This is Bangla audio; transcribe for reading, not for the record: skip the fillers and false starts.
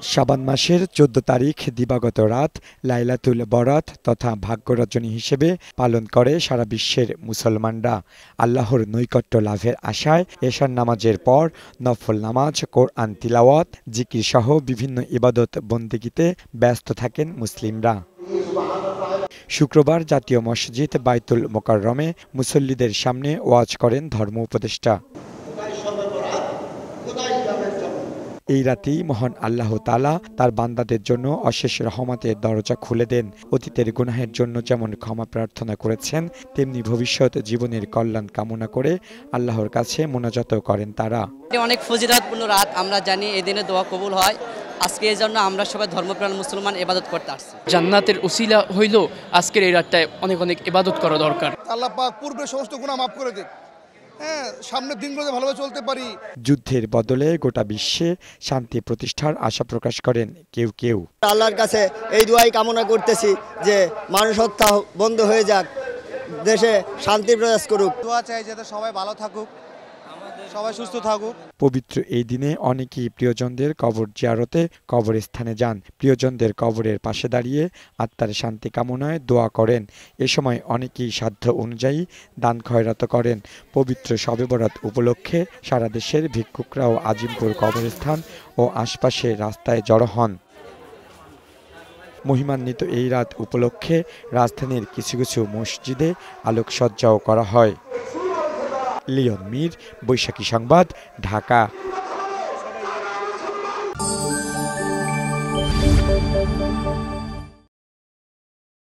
শাবান মাসের ১৪ তারিখ দিবাগত রাত লাইলাতুল বরাত তথা ভাগ্যরজনী হিসেবে পালন করে সারা বিশ্বের মুসলমানরা। আল্লাহর নৈকট্য লাভের আশায় এশার নামাজের পর নফল নামাজ, কোরআন তিলাওয়াত, জিকির সহ বিভিন্ন ইবাদত বন্দেগিতে ব্যস্ত থাকেন মুসলিমরা। শুক্রবার জাতীয় মসজিদ বাইতুল মোকাররমে মুসল্লিদের সামনে ওয়াজ করেন ধর্ম উপদেষ্টা। এই রাতেই মহান আল্লাহ তাআলা তার বান্দাদের জন্য অশেষ রহমতের দরজা খুলে দেন। অতীতের গুনাহের জন্য যেমন ক্ষমা প্রার্থনা করেছেন, তেমনি ভবিষ্যৎ জীবনের কল্যাণ কামনা করে আল্লাহর কাছে মোনাজাত করেন তারা। অনেক ফজিলতপূর্ণ রাত, আমরা জানি এই দিনে দোয়া কবুল হয়। আজকে এই জন্য আমরা সবাই ধর্মপ্রাণ মুসলমান ইবাদত করতে আসছি। জান্নাতের উসিলা হইল আজকের এই রাতটায় অনেক অনেক ইবাদত করা দরকার। আল্লাহ পাক পূর্বের সমস্ত গুনাহ মাফ করে দিন। সামনের দিনগুলোতে ভালোভাবে চলতে পারি। যুদ্ধের বদলে গোটা বিশ্বে শান্তি প্রতিষ্ঠার আশা প্রকাশ করেন কেউ কেউ। আল্লাহর কাছে এই দোয়াই কামনা করতেছি যে মানুষ হত্যা বন্ধ হয়ে যাক, দেশে শান্তি বিরাজ করুক। দোয়া চাই যাতে সবাই ভালো থাকুক, সবাই সুস্থ থাকুক। পবিত্র এই দিনে অনেকেই প্রিয়জনদের কবর জিয়ারতে কবরস্থানে যান। প্রিয়জনদের কবরের পাশে দাঁড়িয়ে আত্মার শান্তি কামনায় দোয়া করেন। এ সময় অনেকেই সাধ্য অনুযায়ী দান খয়রাত করেন। পবিত্র শবে বরাত উপলক্ষে সারা দেশের ভিক্ষুকরাও আজিমপুর কবরস্থান ও আশপাশের রাস্তায় জড়ো হন। মহিমান্বিত এই রাত উপলক্ষে রাজধানীর কিছু কিছু মসজিদে আলোকসজ্জাও করা হয়। লিওন মীর, বৈশাখী সংবাদ, ঢাকা।